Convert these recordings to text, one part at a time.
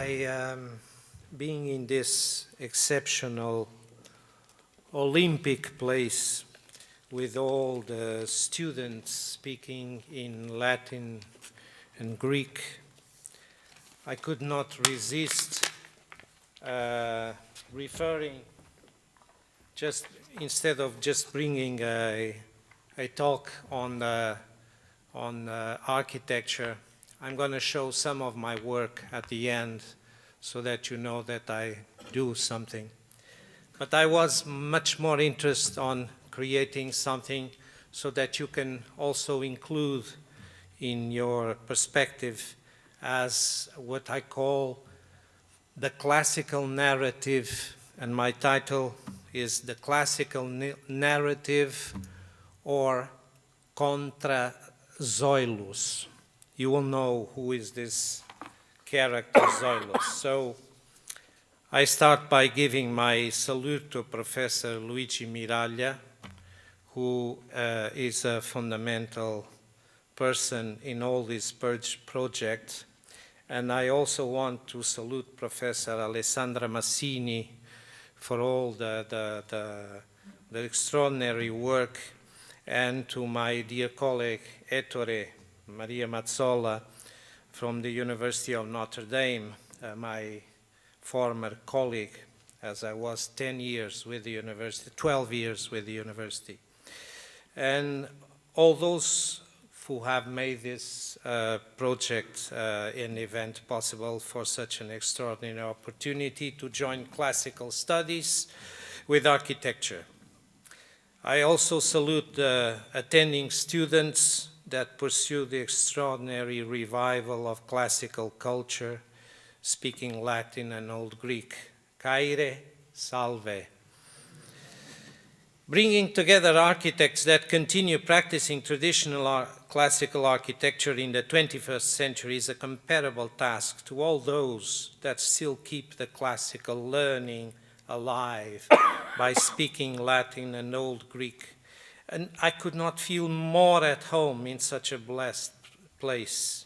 Being in this exceptional Olympic place with all the students speaking in Latin and Greek, I could not resist referring, just instead of just bringing a talk on architecture, I'm going to show some of my work at the end so that you know that I do something. But I was much more interested on creating something so that you can also include in your perspective as what I call the classical narrative, and my title is The Classical Narrative or Contra Zoilus. You will know who is this character Zoilus. So I start by giving my salute to Professor Luigi Miraglia, who is a fundamental person in all these projects. And I also want to salute Professor Alessandra Massini for all the extraordinary work, and to my dear colleague Ettore Maria Mazzola from the University of Notre Dame, my former colleague, as I was 10 years with the university, 12 years with the university. And all those who have made this project an event possible for such an extraordinary opportunity to join classical studies with architecture. I also salute the attending students that pursue the extraordinary revival of classical culture, speaking Latin and Old Greek. Caire salve. Bringing together architects that continue practicing traditional classical architecture in the 21st century is a comparable task to all those that still keep the classical learning alive by speaking Latin and Old Greek. And I could not feel more at home in such a blessed place.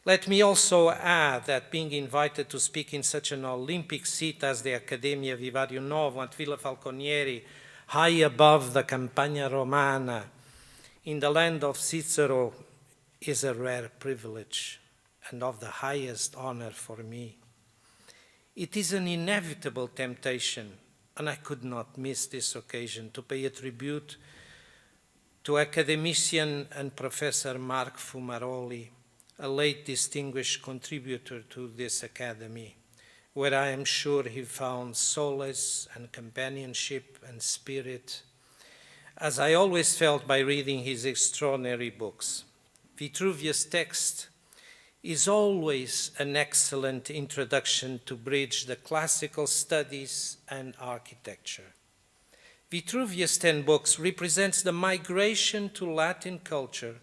Let me also add that being invited to speak in such an Olympic seat as the Accademia Vivario Novo at Villa Falconieri, high above the Campagna Romana, in the land of Cicero, is a rare privilege and of the highest honor for me. It is an inevitable temptation, and I could not miss this occasion, to pay a tribute to academician and Professor Marc Fumaroli, a late distinguished contributor to this academy, where I am sure he found solace and companionship and spirit, as I always felt by reading his extraordinary books. Vitruvius' text is always an excellent introduction to bridge the classical studies and architecture. Vitruvius' 10 books represents the migration to Latin culture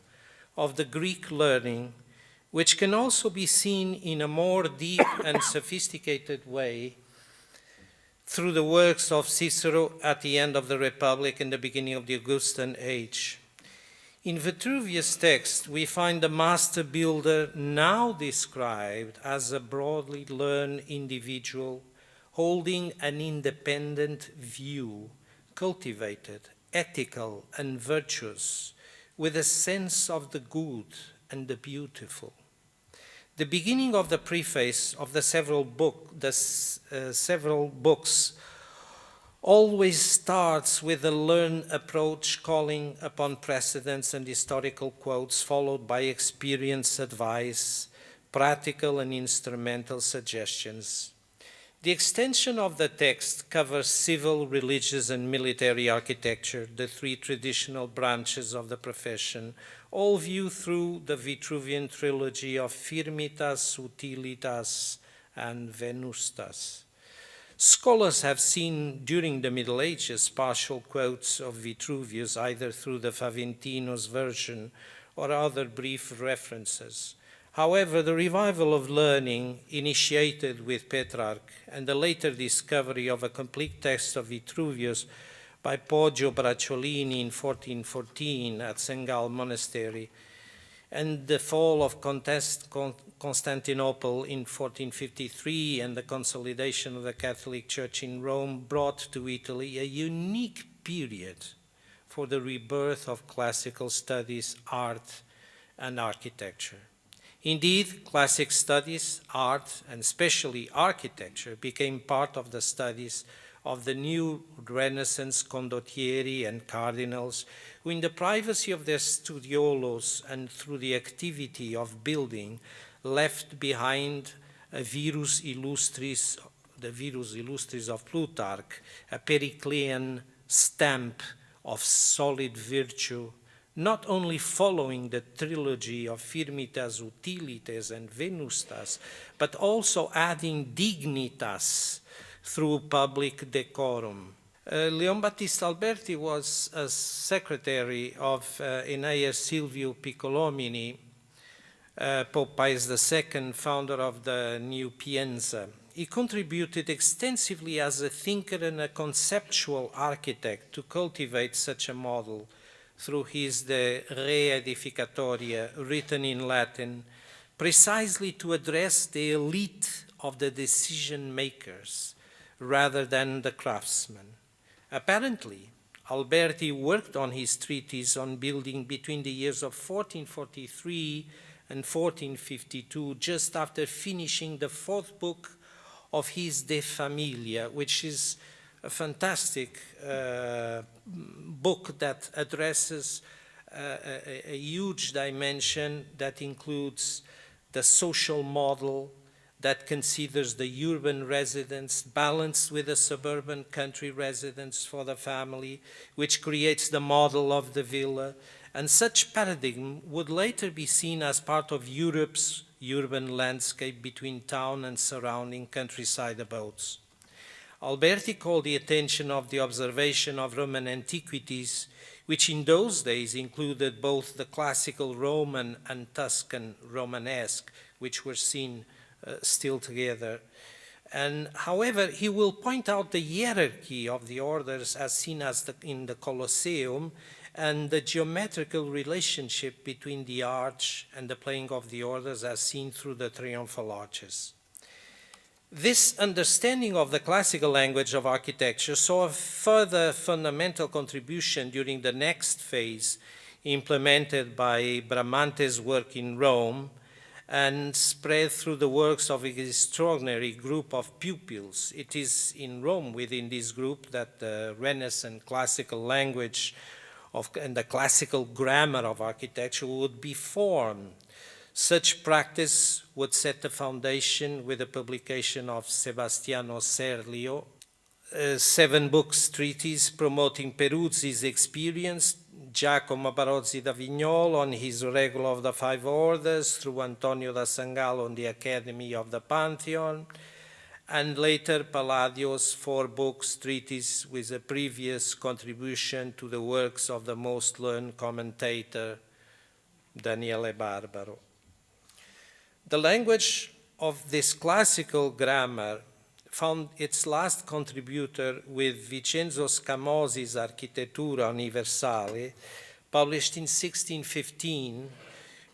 of the Greek learning, which can also be seen in a more deep and sophisticated way through the works of Cicero at the end of the Republic and the beginning of the Augustan age. In Vitruvius' text, we find the master builder now described as a broadly learned individual holding an independent view, cultivated, ethical, and virtuous, with a sense of the good and the beautiful. The beginning of the preface of the several books always starts with a learned approach calling upon precedents and historical quotes, followed by experience, advice, practical and instrumental suggestions. The extension of the text covers civil, religious, and military architecture, the three traditional branches of the profession, all viewed through the Vitruvian trilogy of Firmitas, Utilitas, and Venustas. Scholars have seen during the Middle Ages partial quotes of Vitruvius, either through the Faventino's version or other brief references. However, the revival of learning initiated with Petrarch and the later discovery of a complete text of Vitruvius by Poggio Bracciolini in 1414 at St. Gall Monastery and the fall of Constantinople in 1453 and the consolidation of the Catholic Church in Rome brought to Italy a unique period for the rebirth of classical studies, art, and architecture. Indeed, classic studies, art, and especially architecture became part of the studies of the new Renaissance condottieri and cardinals, who in the privacy of their studiolos and through the activity of building left behind a virus illustris, the virus illustris of Plutarch, a Periclean stamp of solid virtue, not only following the trilogy of Firmitas, Utilites, and Venustas, but also adding dignitas through public decorum. Leon Battista Alberti was a secretary of Aeneas Silvio Piccolomini, Pope Pius II, founder of the new Pienza. He contributed extensively as a thinker and a conceptual architect to cultivate such a model through his De Re Edificatoria, written in Latin, precisely to address the elite of the decision makers rather than the craftsmen. Apparently, Alberti worked on his treatise on building between the years of 1443 and 1452, just after finishing the fourth book of his De Familia, which is a fantastic book that addresses a huge dimension that includes the social model, that considers the urban residence balanced with the suburban country residence for the family, which creates the model of the villa. And such paradigm would later be seen as part of Europe's urban landscape between town and surrounding countryside abodes. Alberti called the attention of the observation of Roman antiquities, which in those days included both the classical Roman and Tuscan Romanesque, which were seen still together. And however, he will point out the hierarchy of the orders as seen as in the Colosseum, and the geometrical relationship between the arch and the playing of the orders as seen through the triumphal arches. This understanding of the classical language of architecture saw a further fundamental contribution during the next phase, implemented by Bramante's work in Rome and spread through the works of an extraordinary group of pupils. It is in Rome, within this group, that the Renaissance classical language and the classical grammar of architecture would be formed. Such practice would set the foundation with the publication of Sebastiano Serlio, 7 books treatise promoting Peruzzi's experience, Giacomo Barozzi da Vignolo on his Regula of the 5 Orders, through Antonio da Sangallo on the Academy of the Pantheon, and later Palladio's 4 books treatise with a previous contribution to the works of the most learned commentator, Daniele Barbaro. The language of this classical grammar found its last contributor with Vincenzo Scamosi's Architectura Universale, published in 1615,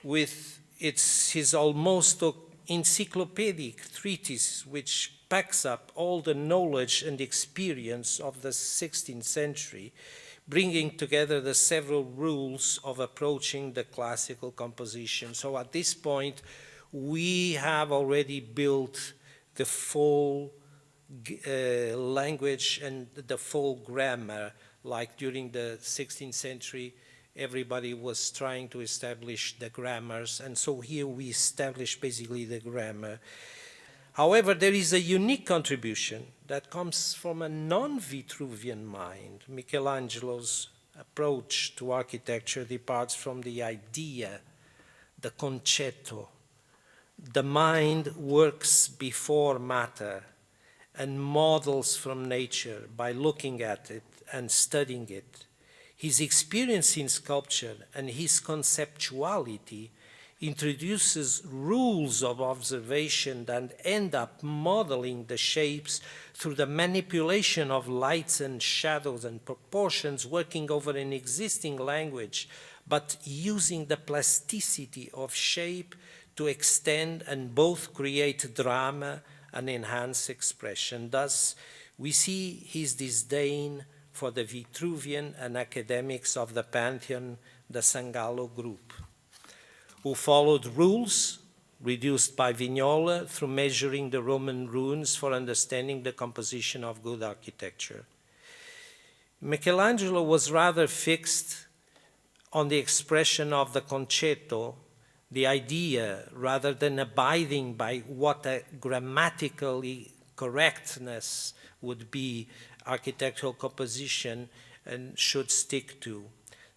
with his almost encyclopedic treatise, which packs up all the knowledge and experience of the 16th century, bringing together the several rules of approaching the classical composition. So at this point, we have already built the full language and the full grammar. Like during the 16th century, everybody was trying to establish the grammars, and so here we establish basically the grammar. However, there is a unique contribution that comes from a non-Vitruvian mind. Michelangelo's approach to architecture departs from the idea, the concetto. The mind works before matter and models from nature by looking at it and studying it. His experience in sculpture and his conceptuality introduces rules of observation that end up modeling the shapes through the manipulation of lights and shadows and proportions, working over an existing language but using the plasticity of shape to extend and both create drama and enhance expression. Thus, we see his disdain for the Vitruvian and academics of the Pantheon, the Sangallo group, who followed rules reduced by Vignola through measuring the Roman ruins for understanding the composition of good architecture. Michelangelo was rather fixed on the expression of the concetto, the idea, rather than abiding by what a grammatically correctness would be architectural composition and should stick to.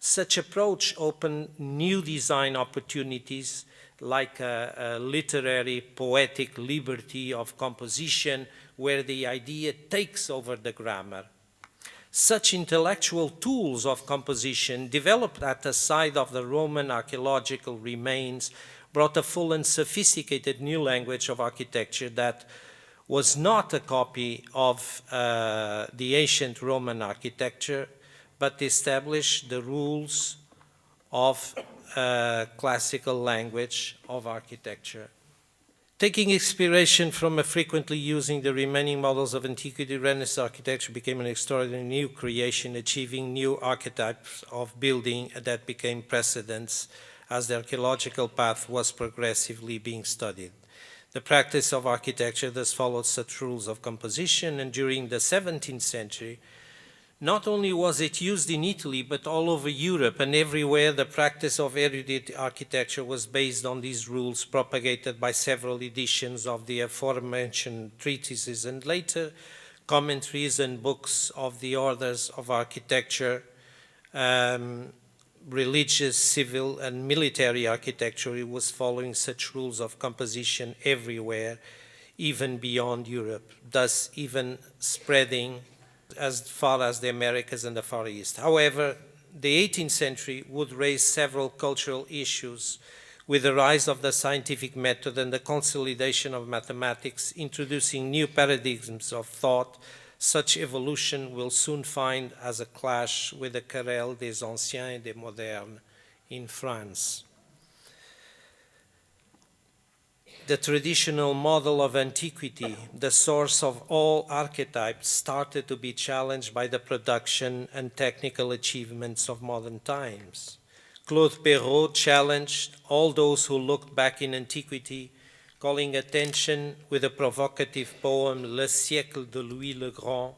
Such approach opened new design opportunities like a literary, poetic liberty of composition where the idea takes over the grammar. Such intellectual tools of composition developed at the side of the Roman archaeological remains brought a full and sophisticated new language of architecture that was not a copy of the ancient Roman architecture, but established the rules of classical language of architecture. Taking inspiration from frequently using the remaining models of Antiquity, Renaissance architecture became an extraordinary new creation, achieving new archetypes of building that became precedents as the archaeological path was progressively being studied. The practice of architecture thus followed such rules of composition, and during the 17th century, not only was it used in Italy, but all over Europe and everywhere the practice of erudite architecture was based on these rules propagated by several editions of the aforementioned treatises and later commentaries and books of the orders of architecture, religious, civil, and military architecture. It was following such rules of composition everywhere, even beyond Europe, thus even spreading as far as the Americas and the Far East. However, the 18th century would raise several cultural issues with the rise of the scientific method and the consolidation of mathematics, introducing new paradigms of thought. Such evolution will soon find as a clash with the Querelle des Anciens et des Modernes in France. The traditional model of antiquity, the source of all archetypes, started to be challenged by the production and technical achievements of modern times. Claude Perrault challenged all those who looked back in antiquity, calling attention with a provocative poem, Le siècle de Louis le Grand,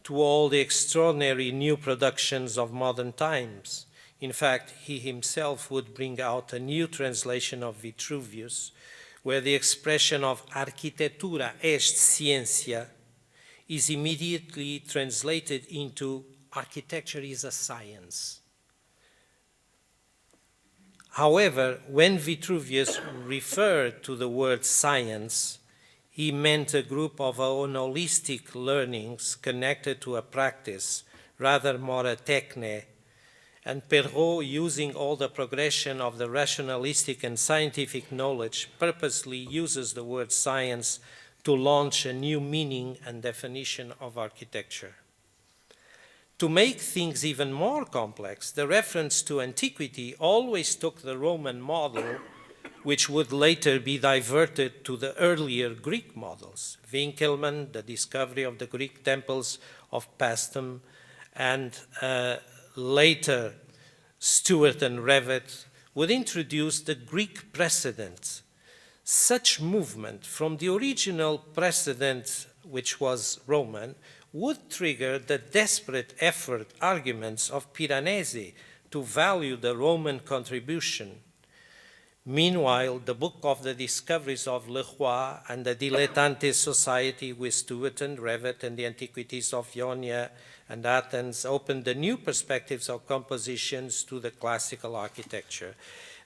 to all the extraordinary new productions of modern times. In fact, he himself would bring out a new translation of Vitruvius, where the expression of Architectura est scientia is immediately translated into architecture is a science. However, when Vitruvius referred to the word science, he meant a group of holistic learnings connected to a practice, rather more a techne, and Perrault, using all the progression of the rationalistic and scientific knowledge, purposely uses the word science to launch a new meaning and definition of architecture. To make things even more complex, the reference to antiquity always took the Roman model, which would later be diverted to the earlier Greek models. Winkelmann, the discovery of the Greek temples of Paestum, and later Stuart and Revett would introduce the Greek precedent. Such movement from the original precedent, which was Roman, would trigger the desperate effort arguments of Piranesi to value the Roman contribution. Meanwhile, the book of the discoveries of Le Roy and the Dilettante Society with Stuart and Revett and the antiquities of Ionia and Athens opened the new perspectives of compositions to the classical architecture.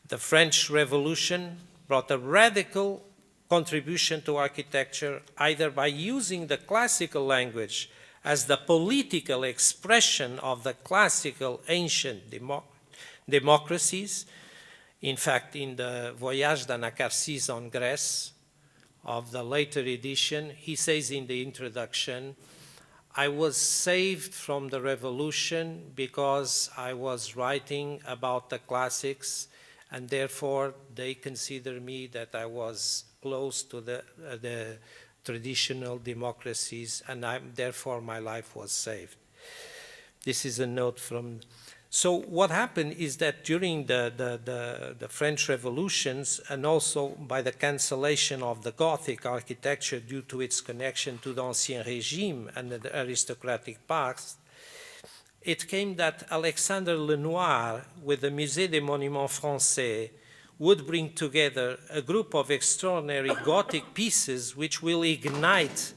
The French Revolution brought a radical contribution to architecture, either by using the classical language as the political expression of the classical ancient democracies. In fact, in the Voyage d'Anacharsis en Grèce of the later edition, he says in the introduction, I was saved from the revolution because I was writing about the classics, and therefore they consider me that I was close to the traditional democracies, and therefore my life was saved. This is a note from... So what happened is that during the French revolutions, and also by the cancellation of the Gothic architecture due to its connection to the Ancien regime and the aristocratic past, it came that Alexandre Lenoir, with the Musée des Monuments Français, would bring together a group of extraordinary Gothic pieces which will ignite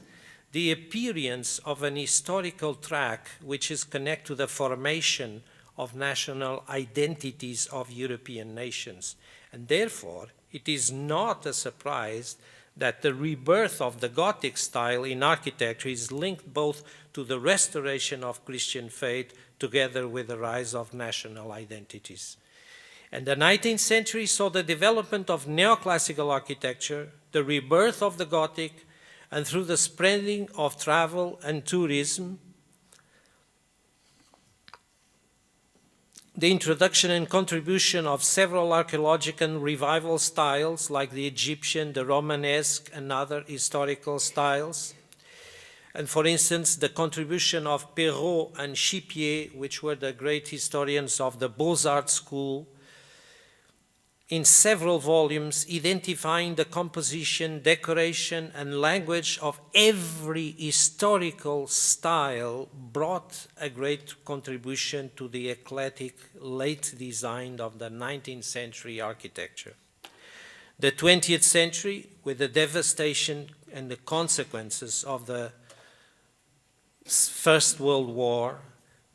the appearance of an historical track which is connected to the formation of national identities of European nations. And therefore, it is not a surprise that the rebirth of the Gothic style in architecture is linked both to the restoration of Christian faith together with the rise of national identities. And the 19th century saw the development of neoclassical architecture, the rebirth of the Gothic, and through the spreading of travel and tourism, the introduction and contribution of several archaeological revival styles like the Egyptian, the Romanesque, and other historical styles. And for instance, the contribution of Perrault and Chipier, which were the great historians of the Beaux-Arts school, in several volumes identifying the composition, decoration, and language of every historical style, brought a great contribution to the eclectic late design of the 19th century architecture. The 20th century, with the devastation and the consequences of the First World War,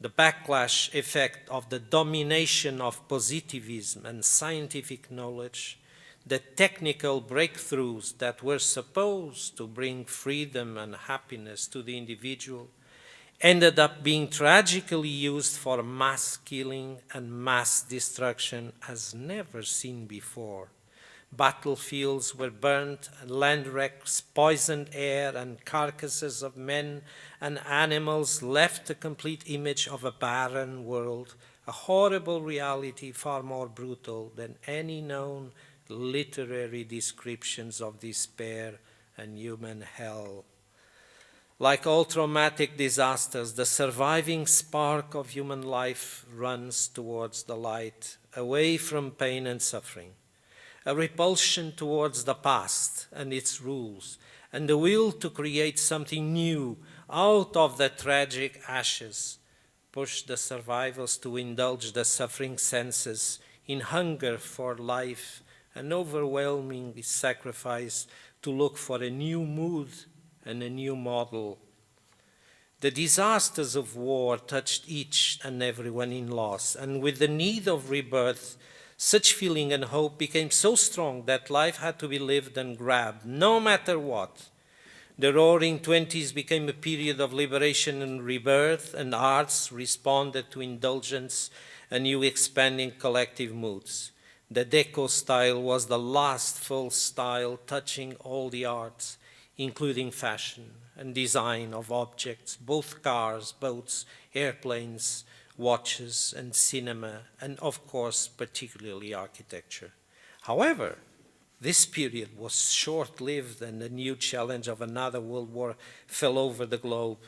the backlash effect of the domination of positivism and scientific knowledge, the technical breakthroughs that were supposed to bring freedom and happiness to the individual, ended up being tragically used for mass killing and mass destruction as never seen before. Battlefields were burnt, and land wrecks, poisoned air, and carcasses of men and animals left a complete image of a barren world, a horrible reality far more brutal than any known literary descriptions of despair and human hell. Like all traumatic disasters, the surviving spark of human life runs towards the light, away from pain and suffering. A repulsion towards the past and its rules, and the will to create something new out of the tragic ashes, push the survivors to indulge the suffering senses in hunger for life, an overwhelming sacrifice to look for a new mood and a new model. The disasters of war touched each and everyone in loss, and with the need of rebirth, such feeling and hope became so strong that life had to be lived and grabbed, no matter what. The Roaring Twenties became a period of liberation and rebirth, and arts responded to indulgence and new expanding collective moods. The Deco style was the last full style touching all the arts, including fashion and design of objects, both cars, boats, airplanes, watches, and cinema, and of course, particularly architecture. However, this period was short-lived, and the new challenge of another world war fell over the globe.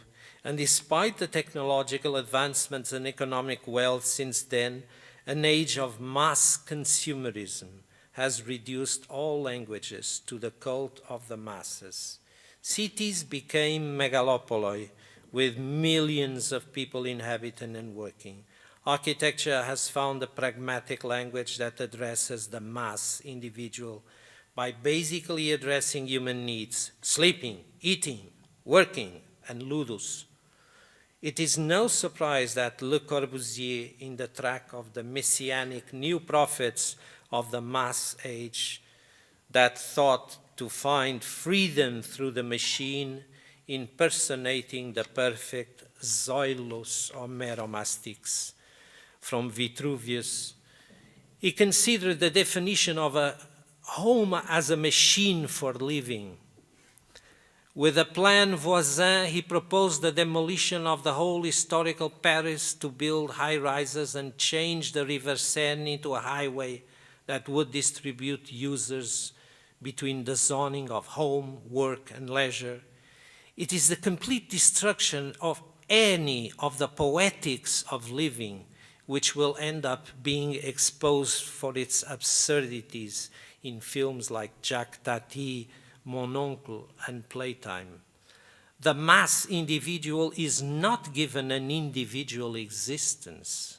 And despite the technological advancements and economic wealth since then, an age of mass consumerism has reduced all languages to the cult of the masses. Cities became megalopoli, with millions of people inhabiting and working. Architecture has found a pragmatic language that addresses the mass individual by basically addressing human needs: sleeping, eating, working, and ludus. It is no surprise that Le Corbusier, in the track of the messianic new prophets of the mass age, that thought to find freedom through the machine, impersonating the perfect Zoilus the Homeromastix from Vitruvius. He considered the definition of a home as a machine for living, With a plan voisin, he proposed the demolition of the whole historical Paris to build high-rises and change the River Seine into a highway that would distribute users between the zoning of home, work, and leisure. It is the complete destruction of any of the poetics of living which will end up being exposed for its absurdities in films like Jacques Tati, Mon Oncle, and Playtime. The mass individual is not given an individual existence.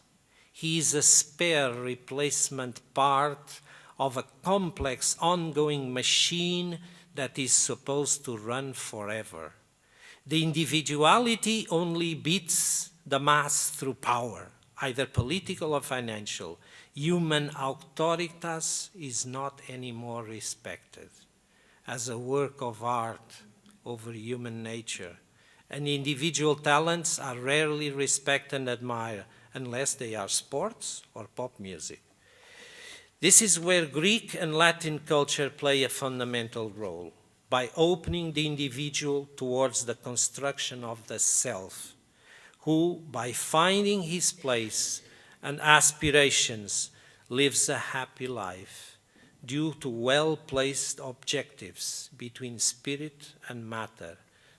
He is a spare replacement part of a complex ongoing machine that is supposed to run forever. The individuality only beats the mass through power, either political or financial. Human auctoritas is not anymore respected as a work of art over human nature, and individual talents are rarely respected and admired unless they are sports or pop music. This is where Greek and Latin culture play a fundamental role, by opening the individual towards the construction of the self, who, by finding his place and aspirations, lives a happy life due to well-placed objectives between spirit and matter,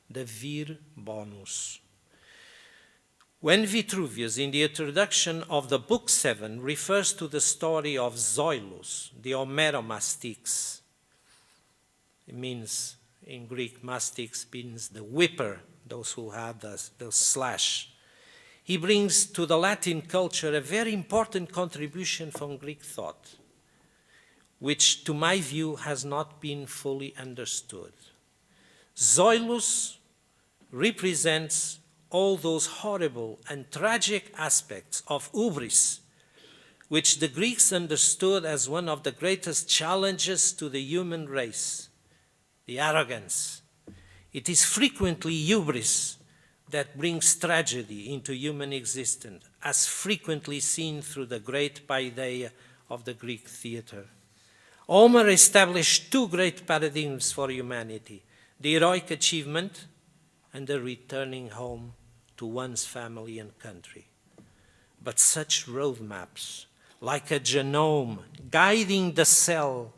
the vir bonus. When Vitruvius, in the introduction of the book 7, refers to the story of Zoilus, the Homeromastix, it means, in Greek, mastix means the wipper, those who have the slash. He brings to the Latin culture a very important contribution from Greek thought, which, to my view, has not been fully understood. Zoilus represents all those horrible and tragic aspects of ubris, which the Greeks understood as one of the greatest challenges to the human race, the arrogance. It is frequently hubris that brings tragedy into human existence, as frequently seen through the great paideia of the Greek theater. Homer established two great paradigms for humanity, the heroic achievement and the returning home to one's family and country. But such roadmaps, like a genome guiding the cell,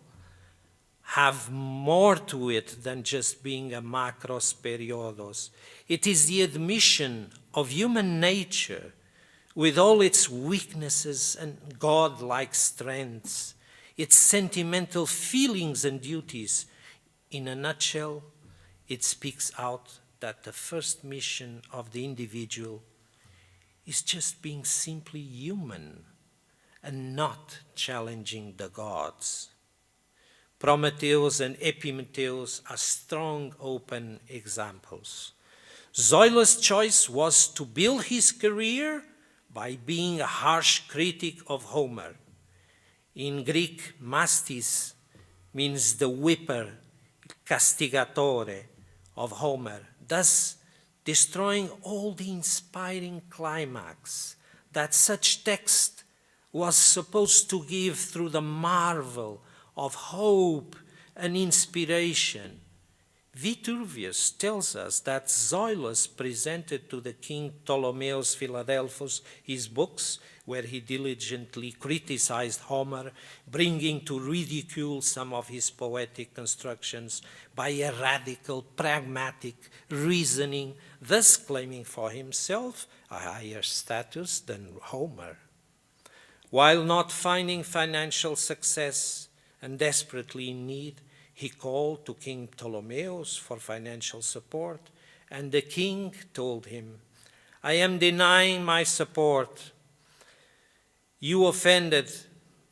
have more to it than just being a macros periodos. It is the admission of human nature with all its weaknesses and godlike strengths, its sentimental feelings and duties. In a nutshell, it speaks out that the first mission of the individual is just being simply human and not challenging the gods. Prometheus and Epimetheus are strong, open examples. Zoilus' choice was to build his career by being a harsh critic of Homer. In Greek, mastis means the whipper, castigatore of Homer, thus destroying all the inspiring climax that such text was supposed to give through the marvel of hope and inspiration. Vitruvius tells us that Zoilus presented to the king Ptolemaeus Philadelphus his books, where he diligently criticized Homer, bringing to ridicule some of his poetic constructions by a radical, pragmatic reasoning, thus claiming for himself a higher status than Homer. While not finding financial success and desperately in need, he called to King Ptolemaeus for financial support, and the king told him, "I am denying my support. You offended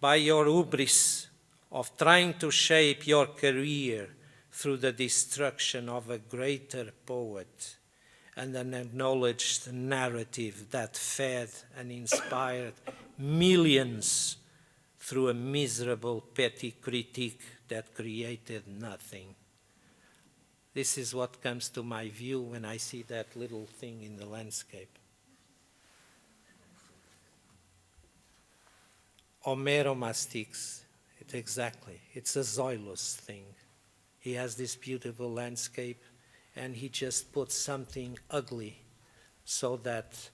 by your ubris of trying to shape your career through the destruction of a greater poet and an acknowledged narrative that fed and inspired millions through a miserable petty critique that created nothing." This is what comes to my view when I see that little thing in the landscape. Homeromastix, it's a Zoilus thing. He has this beautiful landscape, and he just puts something ugly so that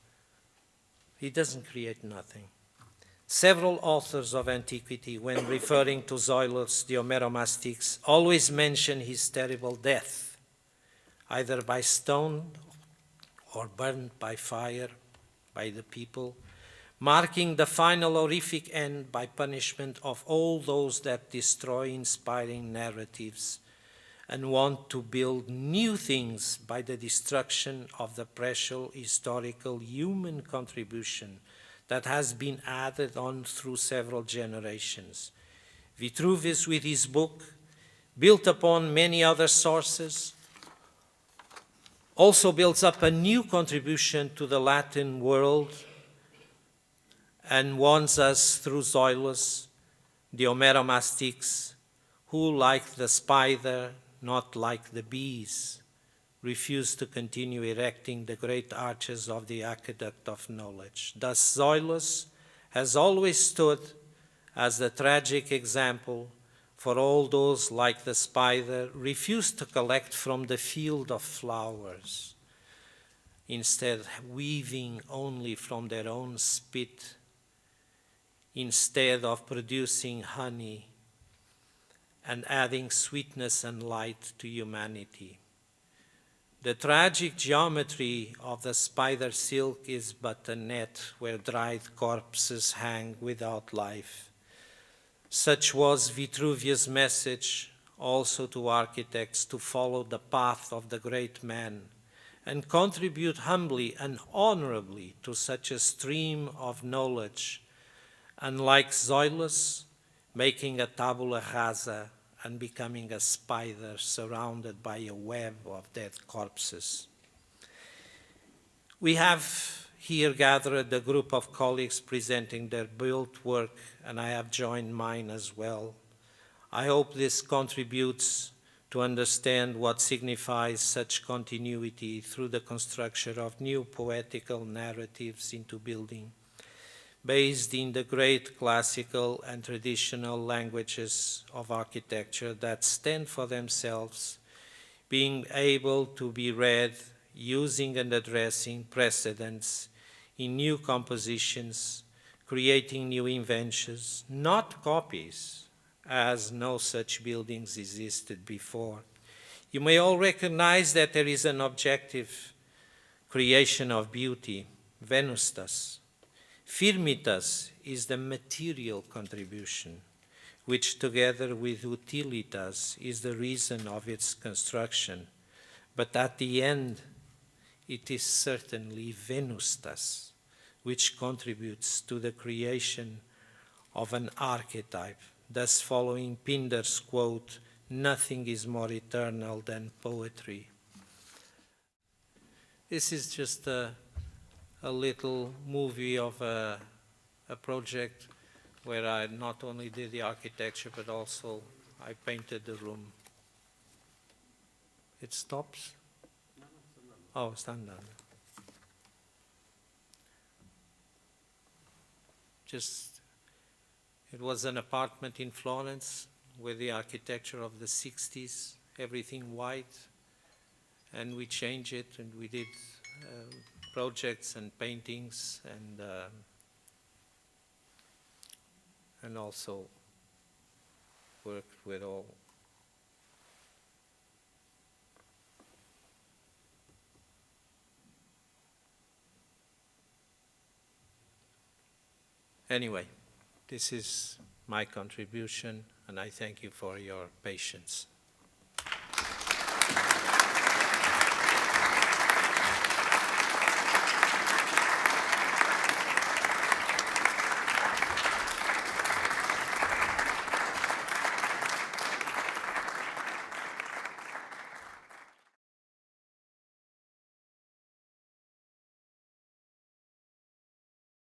he doesn't create nothing. Several authors of antiquity, when referring to Zoilus the Homeromastix, always mention his terrible death, either by stone or burned by fire by the people, marking the final horrific end by punishment of all those that destroy inspiring narratives and want to build new things by the destruction of the precious historical human contribution that has been added on through several generations. Vitruvius, with his book, built upon many other sources, also builds up a new contribution to the Latin world and warns us through Zoilus, the Homeromastix, who, like the spider, not like the bees, refused to continue erecting the great arches of the aqueduct of knowledge. Thus, Zoilus has always stood as the tragic example for all those, like the spider, refused to collect from the field of flowers, instead weaving only from their own spit, instead of producing honey and adding sweetness and light to humanity. The tragic geometry of the spider silk is but a net where dried corpses hang without life. Such was Vitruvius' message also to architects to follow the path of the great man and contribute humbly and honorably to such a stream of knowledge, unlike Zoilus, making a tabula rasa and becoming a spider surrounded by a web of dead corpses. We have here gathered a group of colleagues presenting their built work, and I have joined mine as well. I hope this contributes to understand what signifies such continuity through the construction of new poetical narratives into building, based in the great classical and traditional languages of architecture that stand for themselves, being able to be read, using and addressing precedents in new compositions, creating new inventions, not copies, as no such buildings existed before. You may all recognize that there is an objective creation of beauty, venustas. Firmitas is the material contribution, which together with utilitas is the reason of its construction. But at the end, it is certainly venustas, which contributes to the creation of an archetype, thus following Pindar's quote, "Nothing is more eternal than poetry." This is just a little movie of a project where I not only did the architecture, but also I painted the room. It stops? Oh, it's done. It was an apartment in Florence with the architecture of the 60s, everything white, and we changed it and we did projects and paintings and also worked with all. Anyway, this is my contribution, and I thank you for your patience.